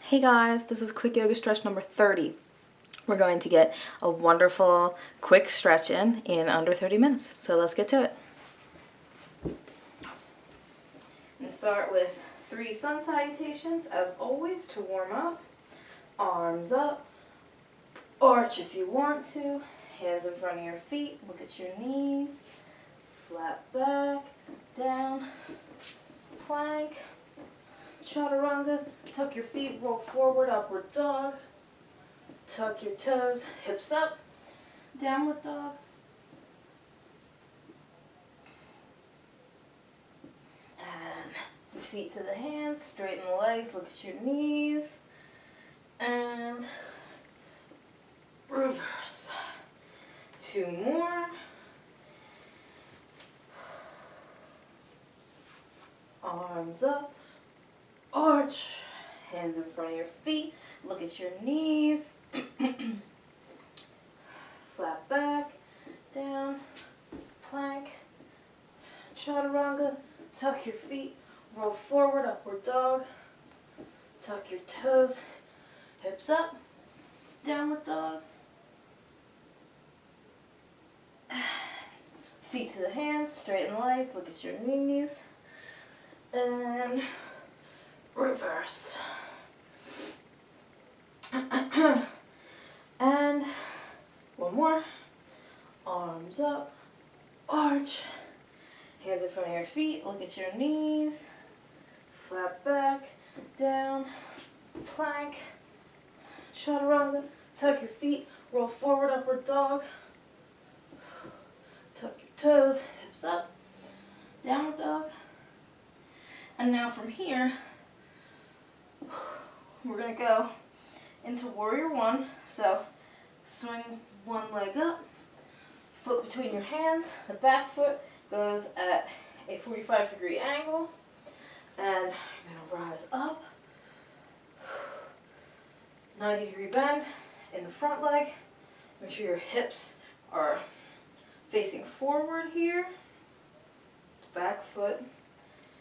Hey guys, this is quick yoga stretch number 30. We're going to get a wonderful quick stretch in under 30 minutes. So let's get to it. I'm going to start with 3 sun salutations as always to warm up. Arms up, arch if you want to, hands in front of your feet, look at your knees, flat back, down, plank, chaturanga, tuck your feet, roll forward, upward dog, tuck your toes, hips up, downward dog, and feet to the hands, straighten the legs, look at your knees, and reverse. 2 more. Arms up, arch, hands in front of your feet, look at your knees, flat back, down, plank, chaturanga, tuck your feet, roll forward, upward dog, tuck your toes, hips up, downward dog, feet to the hands, straighten the legs, look at your knees, and reverse. And one more. Arms up, arch, hands in front of your feet, look at your knees, flat back, down, plank, chaturanga, tuck your feet, roll forward, upward dog, tuck your toes, hips up, downward dog. And now from here, we're going to go into warrior 1. So swing one leg up, foot between your hands, the back foot goes at a 45-degree angle, and you're going to rise up, 90-degree bend in the front leg. Make sure your hips are facing forward here, the back foot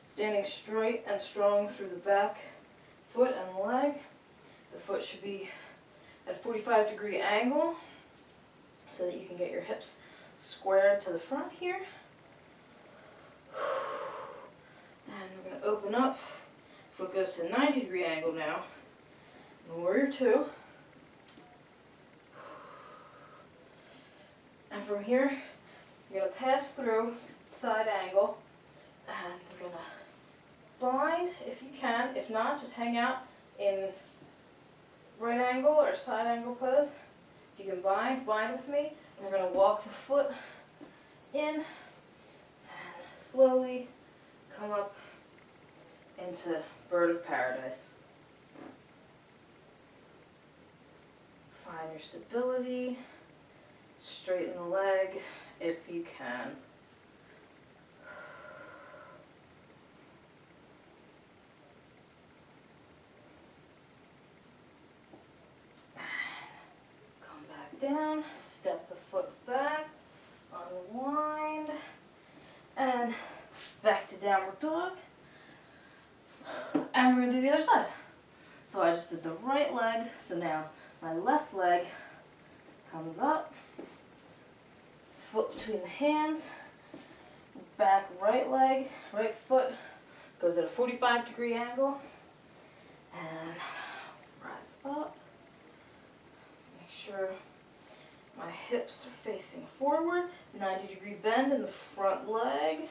standing straight and strong through the back foot and leg. The foot should be at a 45-degree angle so that you can get your hips squared to the front here. And we're going to open up. Foot goes to a 90-degree angle now. And warrior 2. And from here, you're going to pass through side angle, and we're going to bind if you can. If not, just hang out in right angle or side angle pose. If you can bind with me. And we're going to walk the foot in and slowly come up into bird of paradise. Find your stability. Straighten the leg if you can. Down, step the foot back, unwind, and back to downward dog. And we're going to do the other side. So I just did the right leg, so now my left leg comes up, foot between the hands, back right leg, right foot goes at a 45-degree angle, and rise up. Make sure my hips are facing forward, 90-degree bend in the front leg.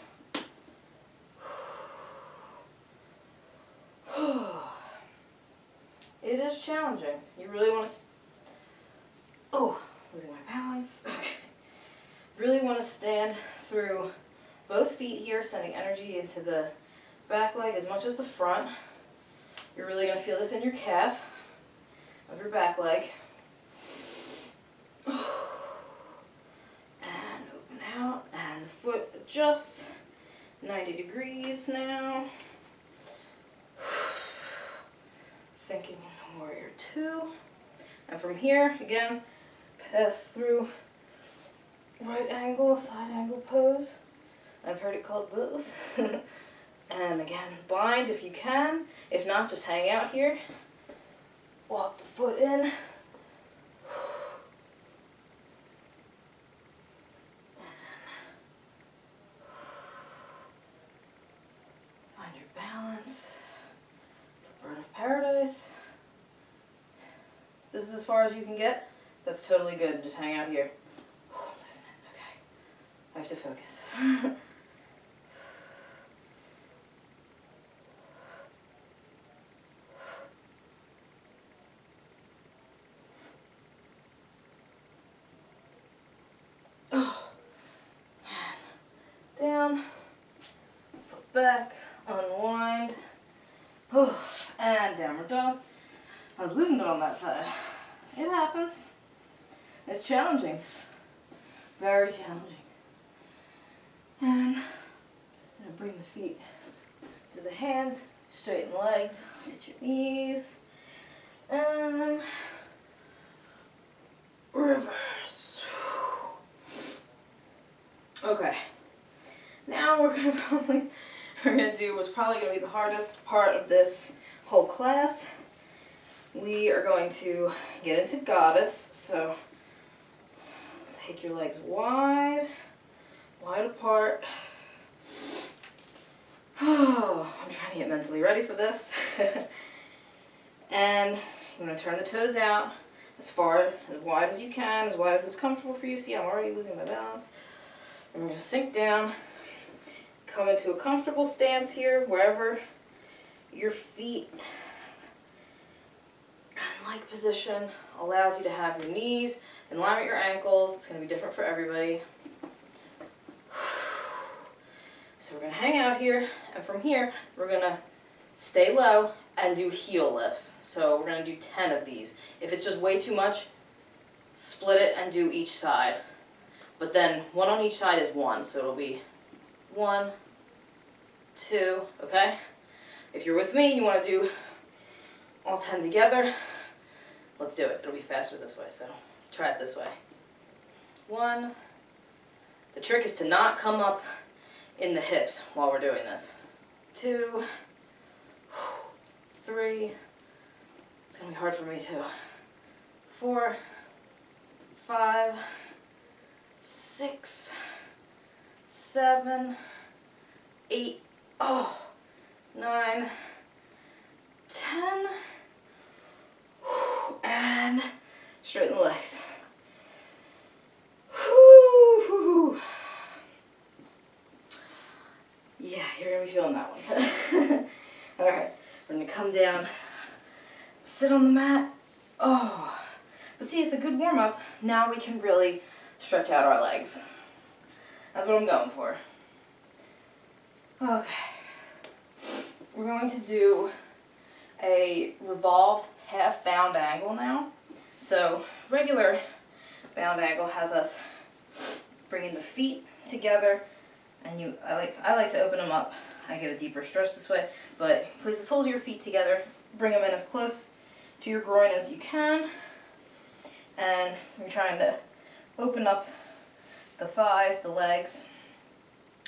It is challenging. You really want to, losing my balance. Okay. Really want to stand through both feet here, sending energy into the back leg as much as the front. You're really going to feel this in your calf of your back leg. And open out, and the foot adjusts 90 degrees now. Sinking in warrior 2. And from here, again, pass through right angle, side angle pose. I've heard it called both. And again, bind if you can. If not, just hang out here. walk the foot in. And find your balance. Bird of paradise. This is as far as you can get. That's totally good. Just hang out here. I'm losing it. Okay. I have to focus. Oh, and down, foot back, unwind. Oh, and downward dog. I was losing it on that side. It happens. It's challenging. Very challenging. And I'm going to bring the feet to the hands, straighten the legs, get your knees, and reverse. Okay. Now we're gonna do what's probably gonna be the hardest part of this whole class. We are going to get into goddess, so take your legs wide apart. Oh, I'm trying to get mentally ready for this. And you're going to turn the toes out as wide as you can, as wide as it's comfortable for you. See, I'm already losing my balance. And we're going to sink down, come into a comfortable stance here, wherever your feet and leg position allows you to have your knees in line with your ankles. It's going to be different for everybody. So we're going to hang out here, and from here, we're going to stay low and do heel lifts. So we're going to do 10 of these. If it's just way too much, split it and do each side. But then one on each side is 1, so it'll be 1, 2, okay? If you're with me and you want to do all 10 together, let's do it. It'll be faster this way, so try it this way. 1. The trick is to not come up in the hips while we're doing this. 2, 3, it's going to be hard for me too. 4, 5, 6, 7, 8, 9, 10, and straighten the legs. Yeah, you're going to be feeling that one. Alright, we're going to come down, sit on the mat. Oh, but see, it's a good warm-up. Now we can really stretch out our legs. That's what I'm going for. Okay. We're going to do a revolved half bound angle now. So regular bound angle has us bringing the feet together, and I like to open them up. I get a deeper stretch this way, but place the soles of your feet together, bring them in as close to your groin as you can, and you're trying to open up the thighs, the legs,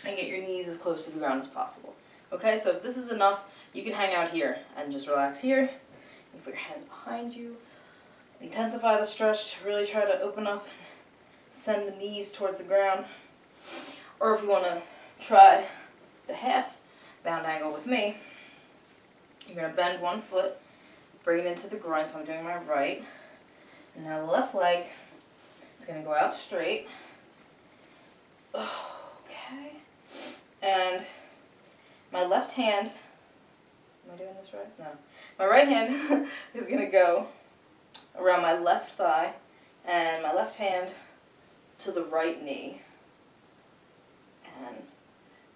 and get your knees as close to the ground as possible. Okay, so if this is enough, you can hang out here and just relax here. You put your hands behind you. Intensify the stretch. Really try to open up and send the knees towards the ground. Or if you want to try the half bound angle with me, you're going to bend one foot, bring it into the groin, so I'm doing my right. And now the left leg is going to go out straight. Okay. And my left hand, am I doing this right? No. My right hand is going to go around my left thigh, and my left hand to the right knee. And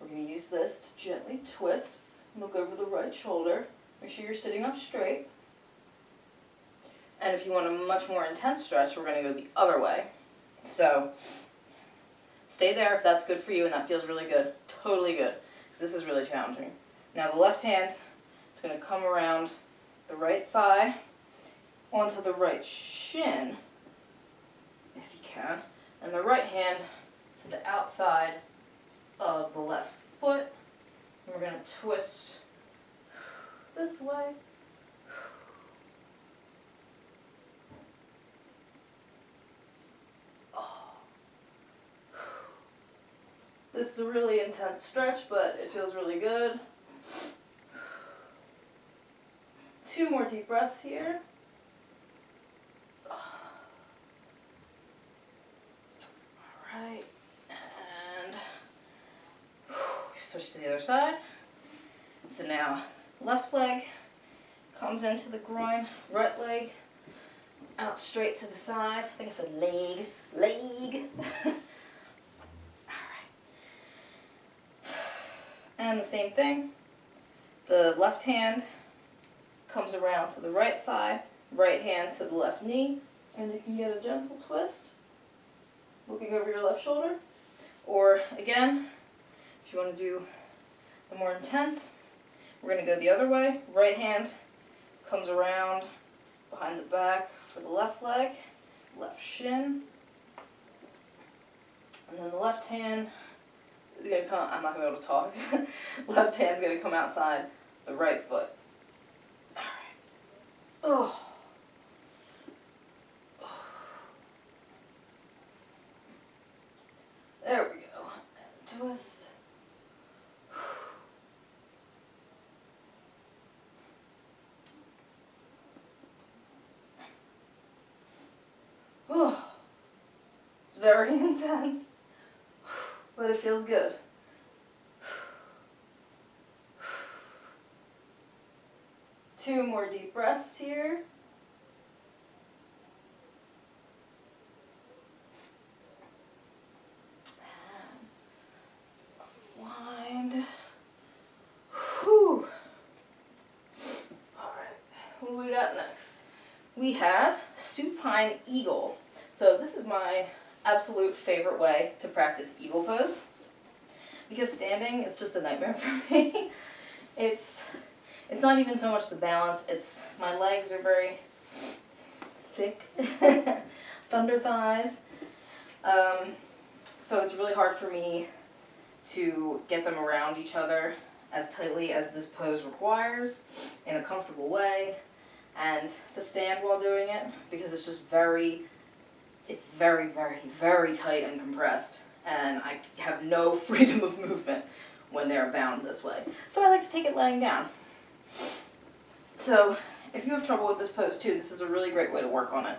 we're going to use this to gently twist, look over the right shoulder. Make sure you're sitting up straight. And if you want a much more intense stretch, we're going to go the other way. So stay there if that's good for you and that feels really good. Totally good, because this is really challenging. Now the left hand is going to come around the right thigh onto the right shin, if you can, and the right hand to the outside of the left foot. And we're going to twist this way This is a really intense stretch, but it feels really good. 2 more deep breaths here. Alright, and switch to the other side. So now left leg comes into the groin, right leg out straight to the side. I think I said leg. Alright. And the same thing. The left hand comes around to the right thigh, right hand to the left knee, and you can get a gentle twist, looking over your left shoulder. Or again, if you want to do the more intense, we're going to go the other way. Right hand comes around behind the back for the left leg, left shin, and then the left hand is going to come, I'm not going to be able to talk, left hand's going to come outside the right foot. Alright. Oh. There we go. Twist. Oh. It's very intense, but it feels good. Two more deep breaths here. Unwind. Whew. Alright, what do we got next? We have supine eagle. So this is my absolute favorite way to practice eagle pose, because standing is just a nightmare for me. It's not even so much the balance, it's my legs are very thick, thunder thighs, so it's really hard for me to get them around each other as tightly as this pose requires in a comfortable way, and to stand while doing it, because it's just very, very, very tight and compressed, and I have no freedom of movement when they're bound this way. So I like to take it laying down. So if you have trouble with this pose too, this is a really great way to work on it.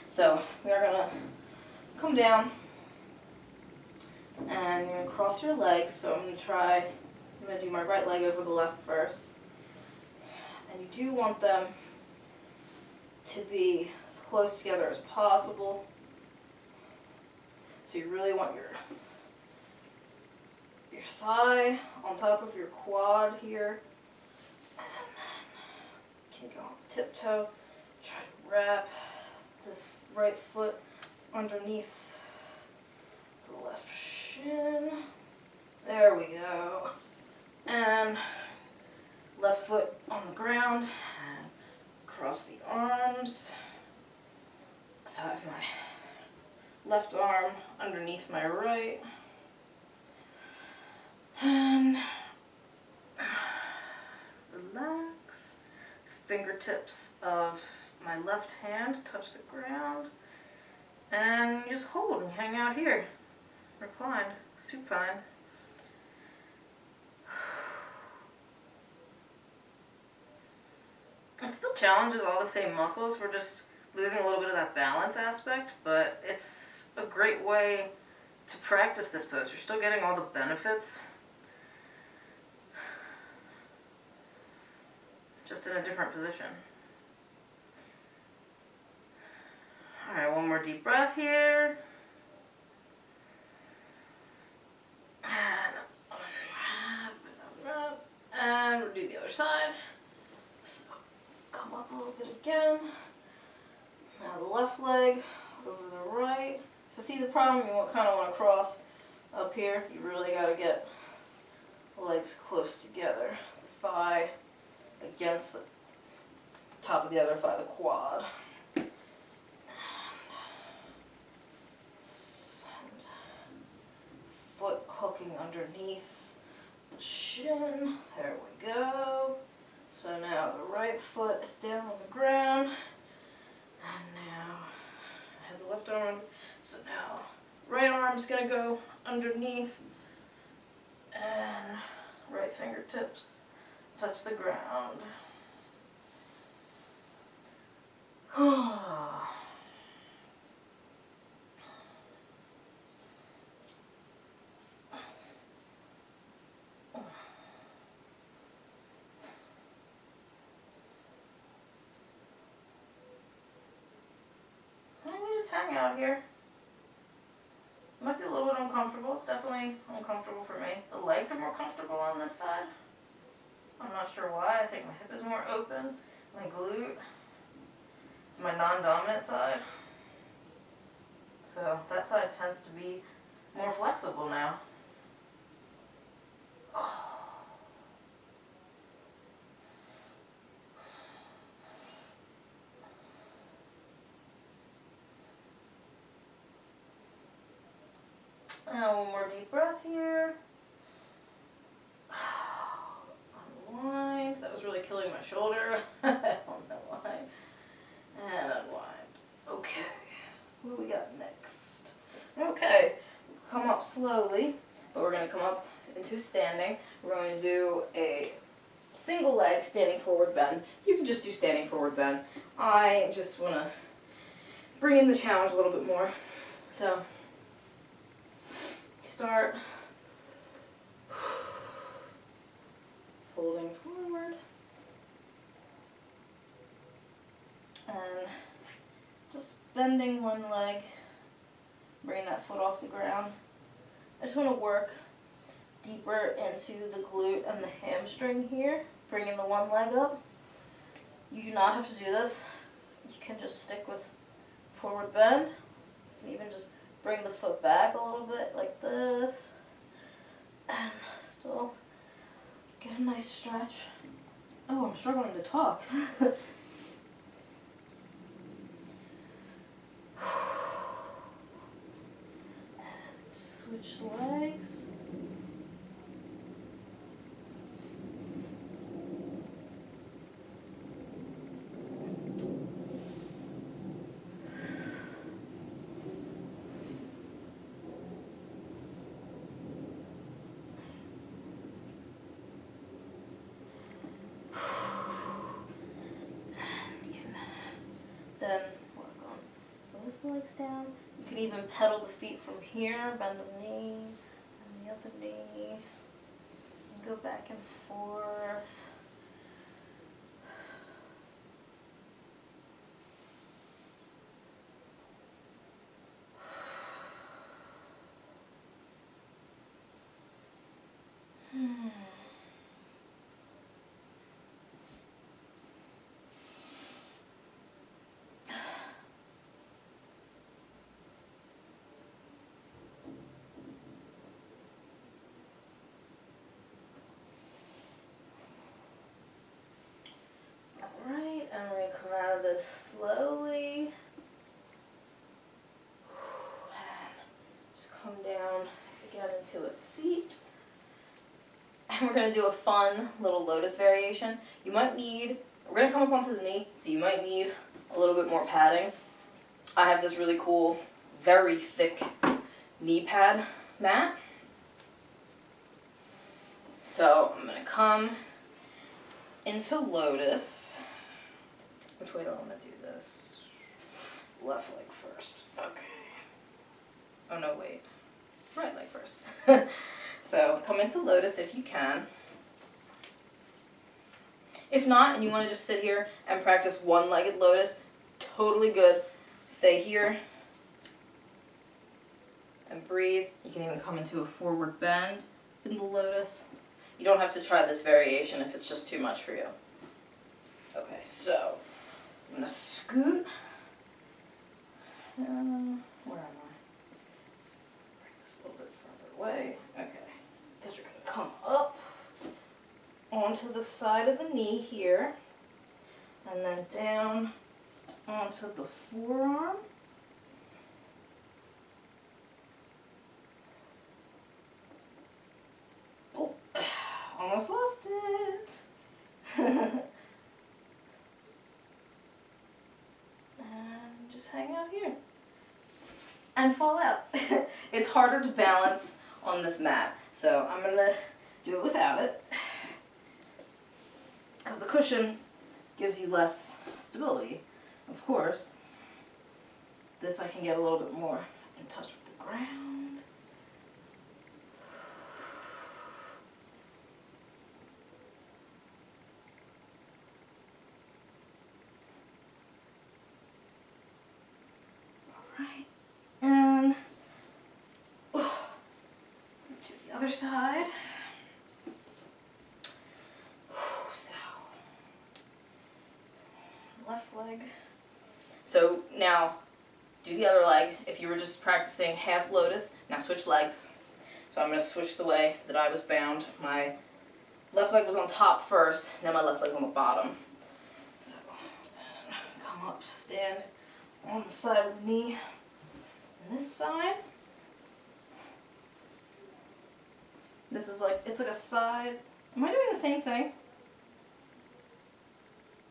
So we are going to come down and you're going to cross your legs. So I'm going to do my right leg over the left first. And you do want them to be as close together as possible. So you really want your thigh on top of your quad here. And then you can go on tiptoe, try to wrap the right foot underneath the left shin. There we go. And left foot on the ground and cross the arms. So I have my left arm underneath my right. And relax. Fingertips of my left hand touch the ground. And just hold and hang out here. Reclined, supine. It still challenges all the same muscles. We're just losing a little bit of that balance aspect, but it's a great way to practice this pose. You're still getting all the benefits, just in a different position. Alright, one more deep breath here. And we'll do the other side. So come up a little bit again. Now the left leg over the right. So see the problem? You kind of want to cross up here. You really got to get the legs close together. The thigh against the top of the other thigh, the quad. And foot hooking underneath the shin. There we go. So now the right foot is down on the ground. And now I have the left arm. So now right arm's going to go underneath fingertips touch the ground. Oh. Hang out here. Might be a little bit uncomfortable. It's definitely uncomfortable for me. The legs are more comfortable on this side. I'm not sure why. I think my hip is more open. My glute. It's my non-dominant side. So that side tends to be more flexible now. Oh. Now one more deep breath here. Unwind. That was really killing my shoulder. I don't know why. And unwind. Okay. What do we got next? Okay. Come up slowly, but we're going to come up into standing. We're going to do a single leg standing forward bend. You can just do standing forward bend. I just want to bring in the challenge a little bit more. So start folding forward and just bending one leg, bring that foot off the ground. I just want to work deeper into the glute and the hamstring here, bringing the one leg up. You do not have to do this. You can just stick with forward bend. You can even just bring the foot back a little bit like this and still get a nice stretch. Oh, I'm struggling to talk. And switch legs. Then work on both legs down. You can even pedal the feet from here, bend the knee, and the other knee, and go back and forth. Alright, and we're going to come out of this slowly. And just come down again into a seat. And we're going to do a fun little lotus variation. You might need, we're going to come up onto the knee, so you might need a little bit more padding. I have this really cool, very thick knee pad mat. So I'm going to come into lotus. Which way do I want to do this? Left leg first. Okay. Oh no, wait. Right leg first. So come into lotus if you can. If not, and you want to just sit here and practice one-legged lotus, totally good. Stay here and breathe. You can even come into a forward bend in the lotus. You don't have to try this variation if it's just too much for you. Okay, so I'm going to scoot. Where am I? Bring this a little bit further away. Okay, because you're going to come up onto the side of the knee here, and then down onto the forearm. Oh, almost lost it. And just hang out here and fall out. It's harder to balance on this mat, so I'm going to do it without it. because the cushion gives you less stability. Of course, this I can get a little bit more in touch with the ground. Alright, and to the other side. So, left leg. So now, do the other leg. If you were just practicing half lotus, now switch legs. So I'm going to switch the way that I was bound. My left leg was on top first, now my left leg's on the bottom. So, come up, stand on the side of the knee. And this side, this is like, it's like a side. Am I doing the same thing?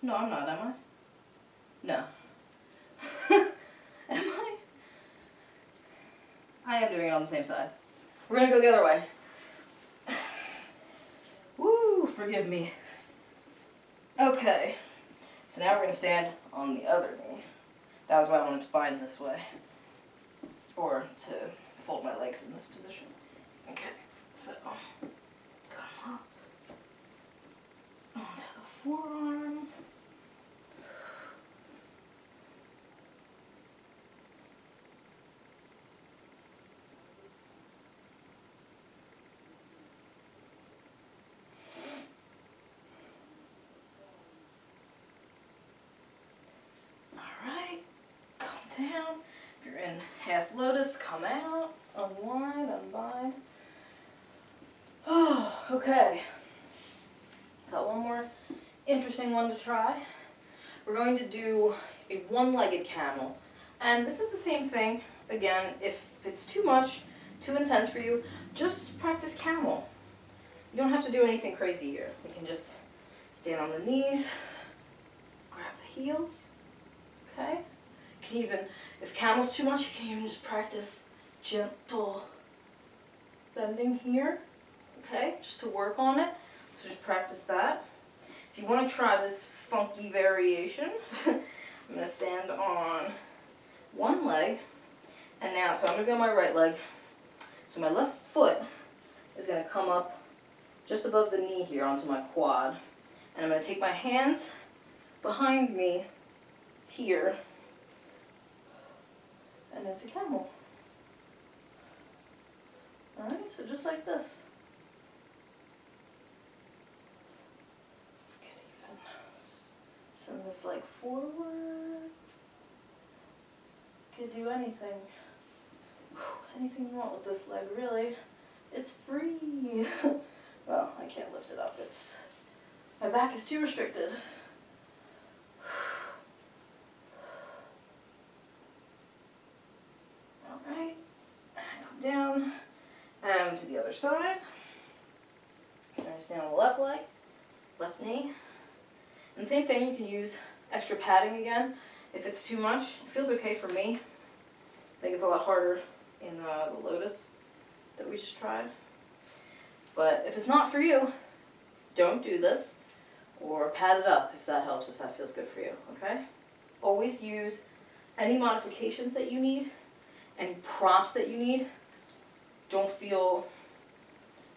No, I'm not, am I? No. Am I? I am doing it on the same side. We're going to go the other way. Woo, forgive me. Okay. So now we're going to stand on the other knee. That was why I wanted to bind this way. Or to fold my legs in this position. Okay, so come up onto the forearm. Down. If you're in half lotus, come out, unwind, unbind. Oh, okay. Got one more interesting one to try. We're going to do a one-legged camel. And this is the same thing. Again, if it's too much, too intense for you, just practice camel. You don't have to do anything crazy here. You can just stand on the knees, grab the heels, okay? You can even, if camel's too much, you can even just practice gentle bending here, okay, just to work on it. So just practice that. If you want to try this funky variation, I'm going to stand on one leg, and now, so I'm going to be on my right leg, so my left foot is going to come up just above the knee here onto my quad, and I'm going to take my hands behind me here, and it's a camel. Alright, so just like this. You could even send this leg forward. You could do anything. Anything you want with this leg, really. It's free. Well, I can't lift it up. My back is too restricted. Alright, come down, and to the other side. So I'm going to stand on the left leg, left knee. And same thing, you can use extra padding again. If it's too much, it feels okay for me. I think it's a lot harder in the lotus that we just tried. But if it's not for you, don't do this, or pad it up if that helps, if that feels good for you, okay? Always use any modifications that you need, any prompts that you need. Don't feel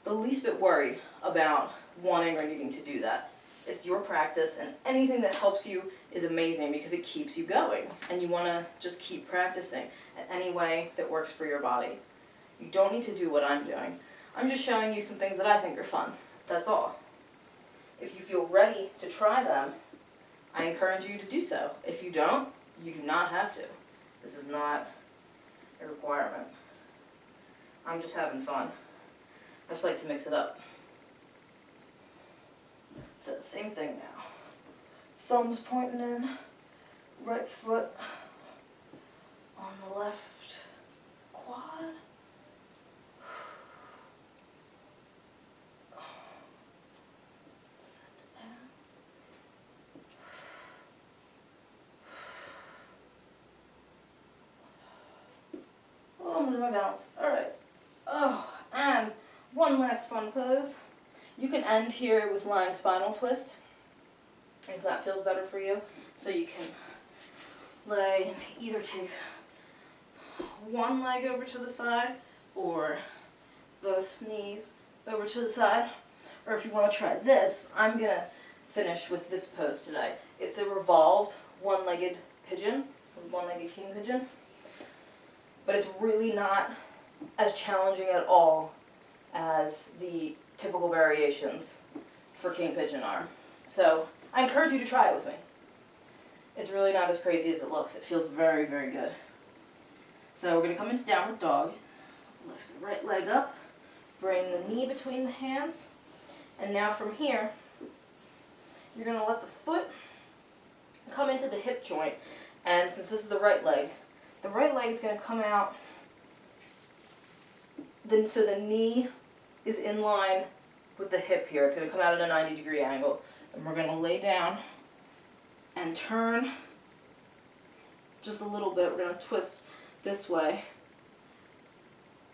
the least bit worried about wanting or needing to do that. It's your practice, and anything that helps you is amazing because it keeps you going, and you want to just keep practicing in any way that works for your body. You don't need to do what I'm doing. I'm just showing you some things that I think are fun. That's all. If you feel ready to try them, I encourage you to do so. If you don't, you do not have to. This is not a requirement. I'm just having fun. I just like to mix it up. So the same thing now. Thumbs pointing in, right foot on the left quad. Send it down. Oh, I'm losing my balance. Alright. Oh, and one last fun pose. You can end here with lying spinal twist. if that feels better for you. So you can lay and either take one leg over to the side or both knees over to the side. Or if you want to try this, I'm going to finish with this pose today. It's a revolved one-legged pigeon, one-legged king pigeon. But it's really not as challenging at all as the typical variations for king pigeon are. So I encourage you to try it with me. It's really not as crazy as it looks. It feels very, very good. So we're going to come into downward dog. Lift the right leg up. Bring the knee between the hands. And now from here, you're going to let the foot come into the hip joint. And since this is the right leg is going to come out. Then so the knee is in line with the hip here. It's going to come out at a 90-degree angle. And we're going to lay down and turn just a little bit. We're going to twist this way.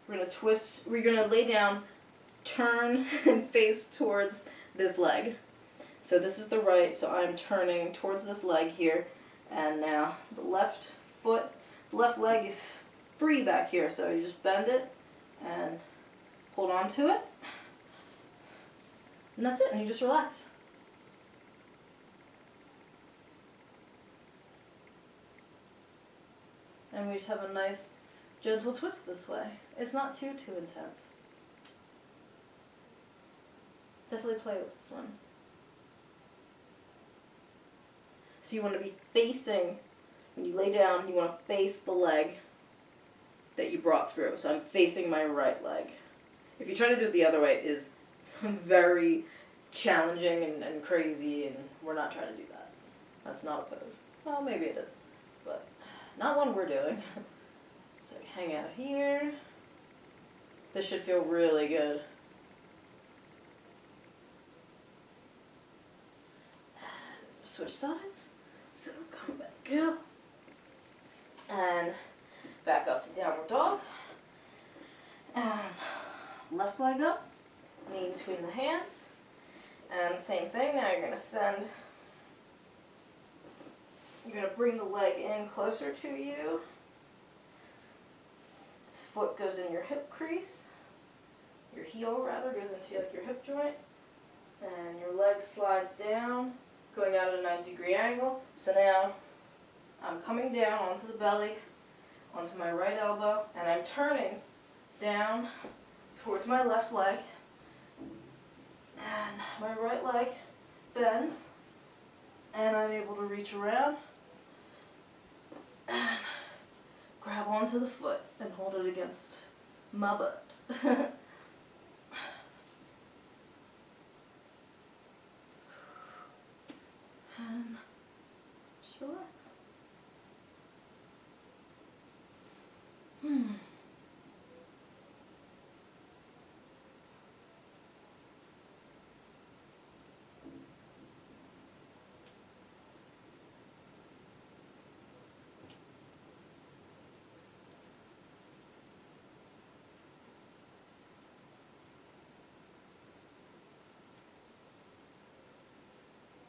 We're going to twist, we're going to lay down, turn, and face towards this leg. So this is the right, so I'm turning towards this leg here. And now the left foot, the left leg is free back here. So you just bend it and hold on to it. And that's it, and you just relax. And we just have a nice, gentle twist this way. It's not too intense. Definitely play with this one. So you want to be facing, when you lay down, you want to face the leg that you brought through. So I'm facing my right leg. If you try to do it the other way, it is very challenging and crazy, and we're not trying to do that. That's not a pose. Well, maybe it is, but not one we're doing. So hang out here. This should feel really good. And switch sides. So come back out. And back up to downward dog. And left leg up. Knee between the hands. And same thing, now you're going to send, you're going to bring the leg in closer to you. Foot goes in your hip crease. Your heel, rather, goes into like your hip joint. And your leg slides down, going out at a 90-degree angle. So now I'm coming down onto the belly, onto my right elbow, and I'm turning down towards my left leg. And my right leg bends, and I'm able to reach around and grab onto the foot and hold it against my butt. And just relax.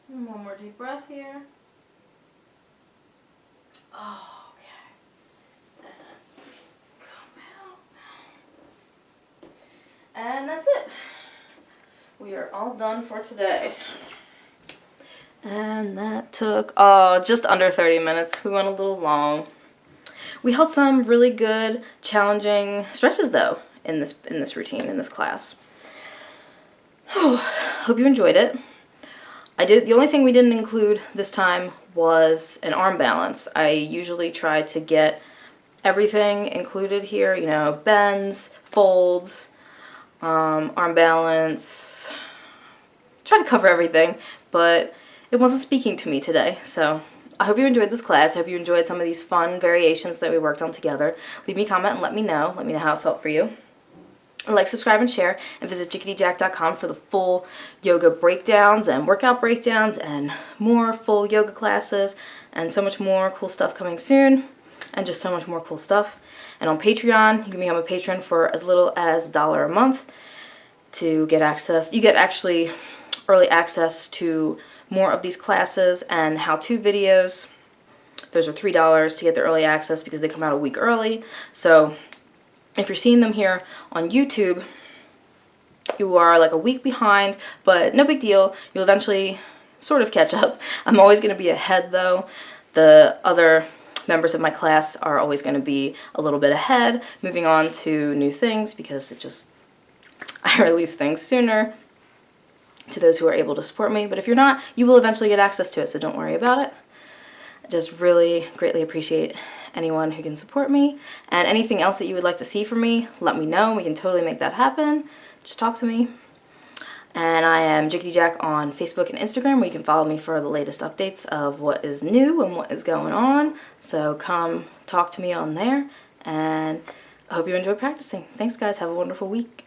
And one more deep breath here. Oh, okay. And come out. And that's it. We are all done for today. And that took, just under 30 minutes. We went a little long. We held some really good, challenging stretches, though, in this routine, in this class. Hope you enjoyed it. The only thing we didn't include this time was an arm balance. I usually try to get everything included here, you know, bends, folds, arm balance. Try to cover everything, but it wasn't speaking to me today. So I hope you enjoyed this class. I hope you enjoyed some of these fun variations that we worked on together. Leave me a comment and let me know. Let me know how it felt for you. Like, subscribe, and share, and visit jickityjack.com for the full yoga breakdowns and workout breakdowns and more full yoga classes and so much more cool stuff coming soon and just so much more cool stuff. And on Patreon, you can become a patron for as little as $1 a month to get access. You get actually early access to more of these classes and how-to videos, those are $3 to get the early access because they come out a week early. So if you're seeing them here on YouTube, you are like a week behind, but no big deal. You'll eventually sort of catch up. I'm always going to be ahead though. The other members of my class are always going to be a little bit ahead, moving on to new things because I release things sooner to those who are able to support me. But if you're not, you will eventually get access to it, so don't worry about it. I just really greatly appreciate anyone who can support me. And anything else that you would like to see from me, let me know. We can totally make that happen. Just talk to me. And I am Jickety Jack on Facebook and Instagram, where you can follow me for the latest updates of what is new and what is going on. So come talk to me on there, and I hope you enjoy practicing. Thanks guys, have a wonderful week.